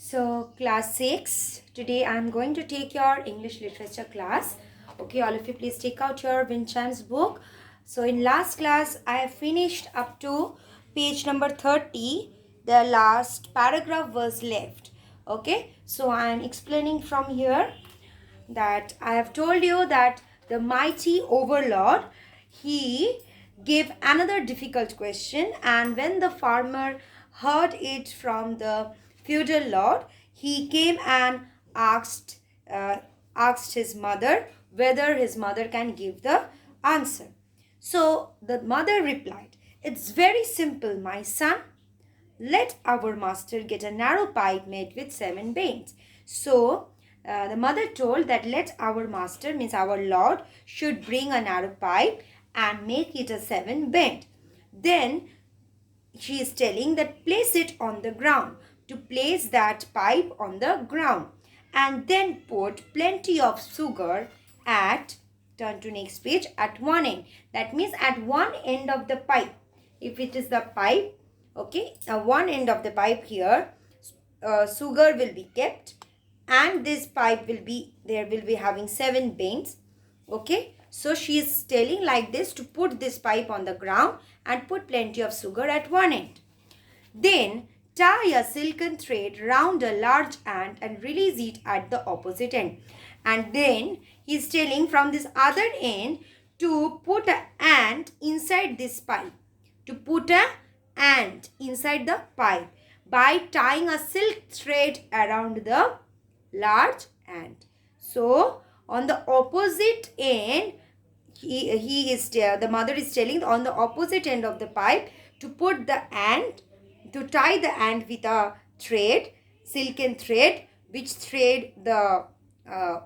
So class 6, today I am going to take your English literature class. Okay, all of you please take out your wind chimes book. So in last class I have finished up to page number 30. The last paragraph was left. Okay, so I am explaining from here that I have told you that the mighty overlord, he gave another difficult question, and when the farmer heard it from the feudal lord, he came and asked asked his mother whether his mother can give the answer. So the mother replied, "It's very simple, my son. Let our master get a narrow pipe made with 7 bends." So the mother told that let our master, means our lord, should bring a narrow pipe and make it a 7 bend. Then she is telling that place it on the ground. To place that pipe on the ground, and then put plenty of sugar at, turn to next page, at one end. That means at one end of the pipe. If it is the pipe, okay, one end of the pipe here, sugar will be kept, and this pipe will be, there will be having 7 bends. Okay, so she is telling like this, to put this pipe on the ground and put plenty of sugar at one end. Then tie a silken thread round a large ant and release it at the opposite end. And then he is telling from this other end to put an ant inside this pipe. To put an ant inside the pipe by tying a silk thread around the large ant. So on the opposite end, the mother is telling on the opposite end of the pipe to put the ant, to tie the ant with a thread, silken thread, which thread the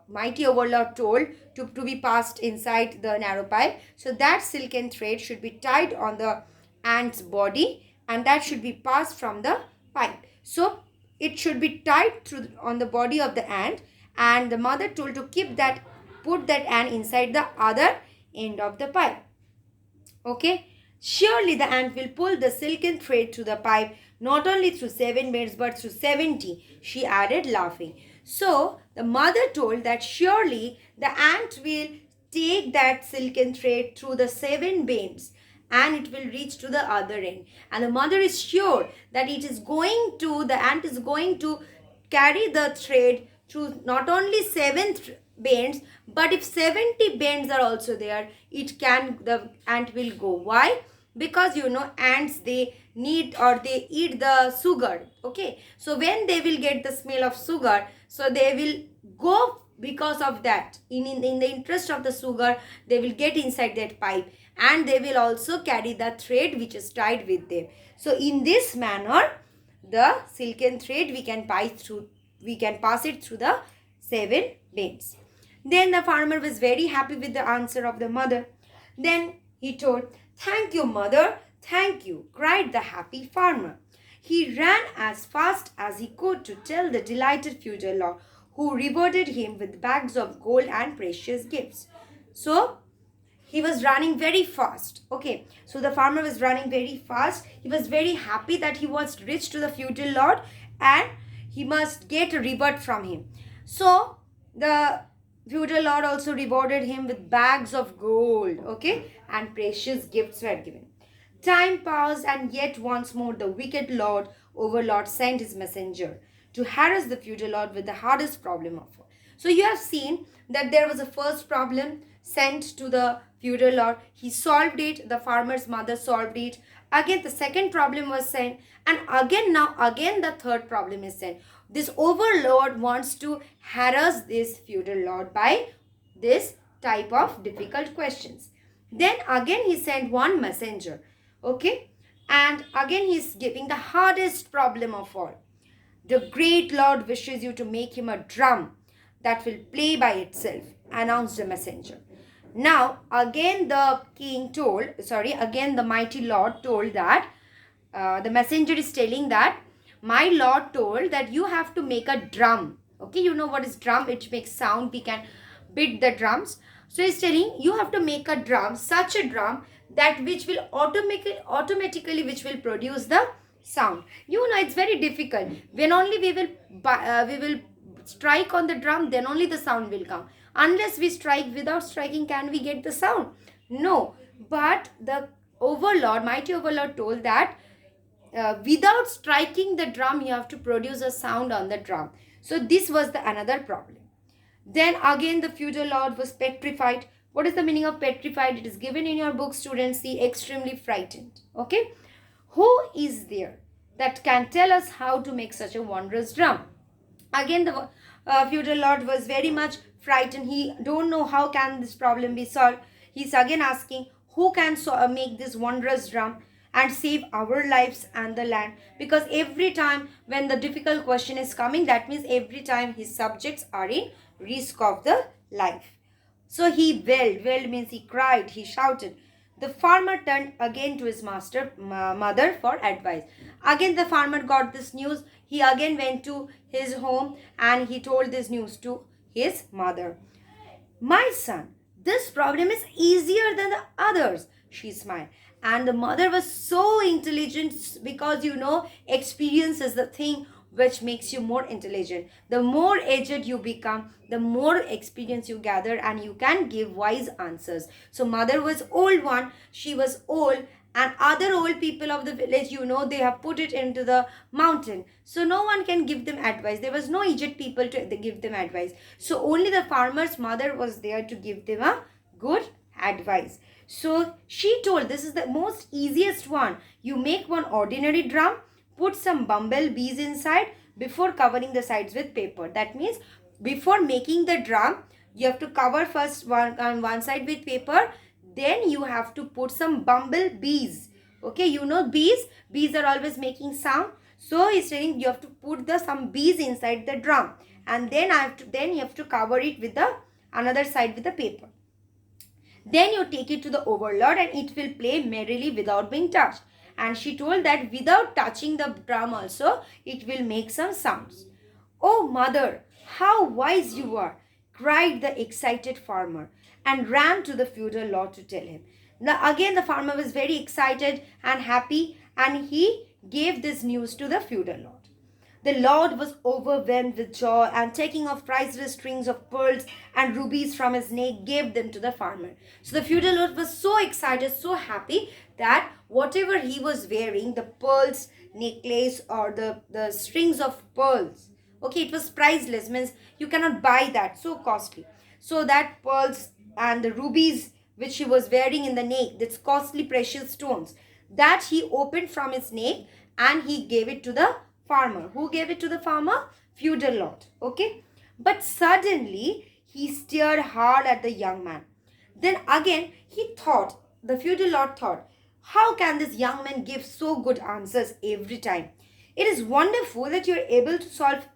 mighty overlord told to be passed inside the narrow pipe. So that silken thread should be tied on the ant's body, and that should be passed from the pipe. So it should be tied through on the body of the ant, and the mother told to keep that, put that ant inside the other end of the pipe. Okay, surely the ant will pull the silken thread through the pipe, not only through 7 bends but through 70, she added, laughing. So the mother told that surely the ant will take that silken thread through the 7 bends and it will reach to the other end. And the mother is sure that it is going to, the ant is going to carry the thread through not only 7 bends, but if 70 bends are also there, it can, the ant will go. Why? Because ants, they need or they eat the sugar. Okay, so when they will get the smell of sugar, so they will go, because of that, in the interest of the sugar, they will get inside that pipe, and they will also carry the thread which is tied with them. So in this manner, the silken thread we can pass it through the 7 bends. Then the farmer was very happy with the answer of the mother. Then he told, "Thank you, mother, thank you," cried the happy farmer. He ran as fast as he could to tell the delighted feudal lord, who rewarded him with bags of gold and precious gifts. So he was running very fast. Okay, so the farmer was running very fast. He was very happy that he was rich to the feudal lord and he must get a reward from him. So the feudal lord also rewarded him with bags of gold, okay, and precious gifts were given. Time passed, and yet once more the wicked overlord sent his messenger to harass the feudal lord with the hardest problem of all. So you have seen that there was a first problem sent to the feudal lord. He solved it. The farmer's mother solved it. Again the second problem was sent, and again the third problem is sent. This overlord wants to harass this feudal lord by this type of difficult questions. Then again he sent one messenger. Okay, and again he is giving the hardest problem of all. The great lord wishes you to make him a drum that will play by itself, announced the messenger. Now again the mighty lord told that the messenger is telling that my lord told that you have to make a drum. Okay, you know what is drum? It makes sound. We can beat the drums. So he's telling you have to make a drum, such a drum that which will automatically which will produce the sound. You know, it's very difficult. When only we will strike on the drum, then only the sound will come. Unless we strike, without striking, can we get the sound? No. But the overlord, mighty overlord, told that without striking the drum, you have to produce a sound on the drum. So this was the another problem. Then again, the feudal lord was petrified. What is the meaning of petrified? It is given in your book, students. See, extremely frightened. Okay. Who is there that can tell us how to make such a wondrous drum? Again, the feudal lord was very much frightened. He don't know how can this problem be solved. He's again asking, who can make this wondrous drum and save our lives and the land? Because every time when the difficult question is coming, that means every time his subjects are in risk of the life. So he wailed. Wailed means he cried, he shouted. The farmer turned again to his mother for advice. Again the farmer got this news. He again went to his home and he told this news to his mother. My son, this problem is easier than the others, she smiled. And the mother was so intelligent, because you know, experience is the thing which makes you more intelligent. The more aged you become, the more experience you gather, and you can give wise answers. So mother was old one, she was old, and other old people of the village, you know, they have put it into the mountain. So no one can give them advice. There was no aged people to give them advice. So only the farmer's mother was there to give them a good advice. So she told, this is the most easiest one. You make one ordinary drum, put some bumblebees inside before covering the sides with paper. That means before making the drum, you have to cover first one side with paper. Then you have to put some bumblebees. Okay, you know bees. Bees are always making sound. So he's saying you have to put some bees inside the drum, and then you have to cover it with the another side with the paper. Then you take it to the overlord and it will play merrily without being touched. And she told that without touching the drum also, it will make some sounds. Oh mother, how wise you are, cried the excited farmer, and ran to the feudal lord to tell him. Now again the farmer was very excited and happy, and he gave this news to the feudal lord. The lord was overwhelmed with joy, and taking off priceless strings of pearls and rubies from his neck, gave them to the farmer. So the feudal lord was so excited, so happy, that whatever he was wearing, the pearls necklace or the strings of pearls, okay, it was priceless, means you cannot buy that, so costly. So that pearls and the rubies which he was wearing in the neck, that's costly precious stones, that he opened from his neck and he gave it to the farmer. Who gave it to the farmer? Feudal lord. Okay. But suddenly he stared hard at the young man. Then again he thought, the feudal lord thought, how can this young man give so good answers every time? It is wonderful that you are able to solve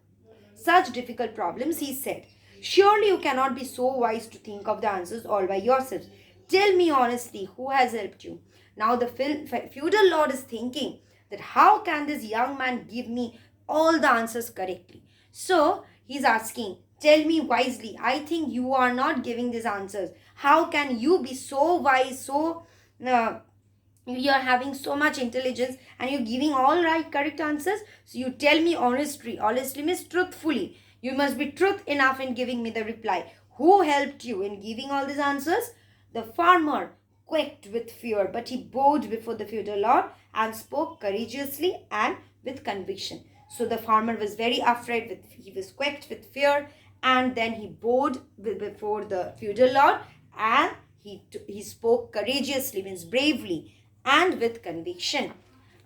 such difficult problems, he said. Surely you cannot be so wise to think of the answers all by yourselves. Tell me honestly, who has helped you? Now the feudal lord is thinking that how can this young man give me all the answers correctly? So he's asking, tell me wisely. I think you are not giving these answers. How can you be so wise, so you are having so much intelligence and you're giving all right correct answers? So you tell me honestly. Honestly means truthfully. You must be truth enough in giving me the reply. Who helped you in giving all these answers? The farmer quaked with fear, but he bowed before the feudal lord and spoke courageously and with conviction. So the farmer was very afraid, he was quaked with fear, and then he bowed before the feudal lord and he spoke courageously, means bravely and with conviction.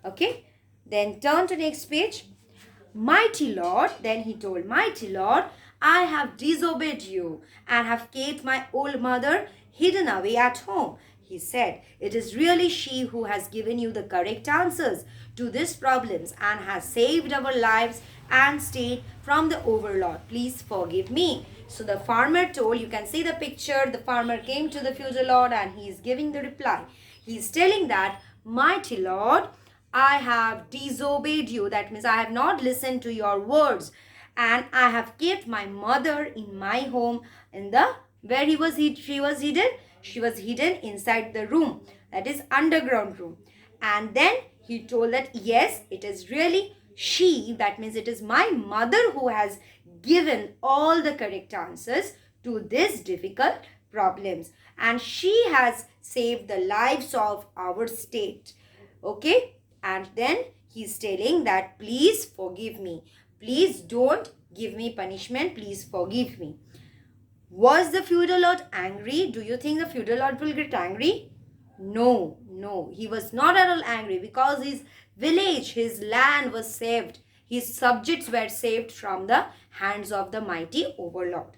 Okay, then turn to next page. Mighty lord, then he told, mighty lord, I have disobeyed you and have kept my old mother hidden away at home. He said, it is really she who has given you the correct answers to these problems and has saved our lives and state from the overlord. Please forgive me. So the farmer told, you can see the picture, the farmer came to the feudal lord and he is giving the reply. He is telling that, mighty lord, I have disobeyed you. That means I have not listened to your words, and I have kept my mother in my home in the where she was hidden. She was hidden inside the room, that is underground room. And then he told that yes, it is really she, that means it is my mother who has given all the correct answers to these difficult problems, and she has saved the lives of our state. Okay, and then he's telling that please forgive me, please don't give me punishment, please forgive me. Was the feudal lord angry? Do you think the feudal lord will get angry? No, no, he was not at all angry, because his village, his land was saved. His subjects were saved from the hands of the mighty overlord.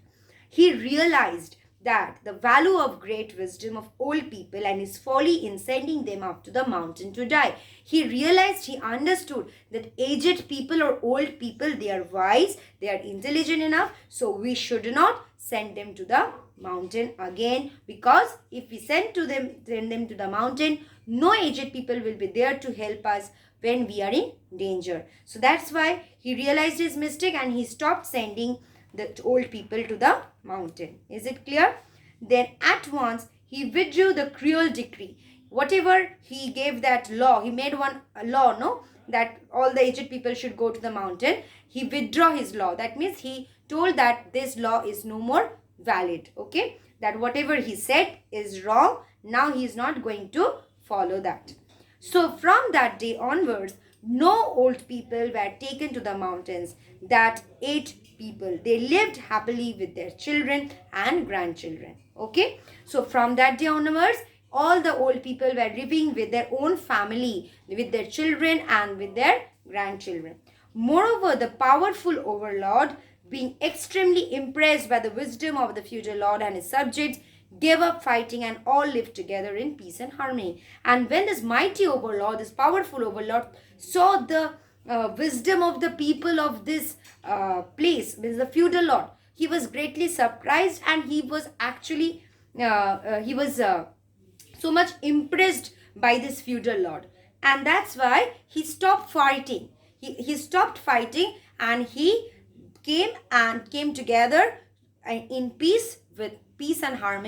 He realized that the value of great wisdom of old people and his folly in sending them up to the mountain to die. He realized, he understood that aged people or old people, they are wise, they are intelligent enough, so we should not send them to the mountain again, because if we send them to the mountain, no aged people will be there to help us when we are in danger. So that's why he realized his mistake and he stopped sending the old people to the mountain. Is it clear? Then at once he withdrew the cruel decree. Whatever he gave that law, he made one law, no, that all the aged people should go to the mountain. He withdrew his law. That means he told that this law is no more valid. Okay, that whatever he said is wrong. Now he is not going to follow that. So from that day onwards, no old people were taken to the mountains. That 8 people, they lived happily with their children and grandchildren. Okay, so from that day onwards, all the old people were living with their own family, with their children and with their grandchildren. Moreover, the powerful overlord, being extremely impressed by the wisdom of the feudal lord and his subjects, gave up fighting and all lived together in peace and harmony. And when this mighty overlord, this powerful overlord, saw the wisdom of the people of this place, means the feudal lord, he was greatly surprised, and he was actually so much impressed by this feudal lord, and that's why he stopped fighting. He stopped fighting, and he came together in peace, with peace and harmony.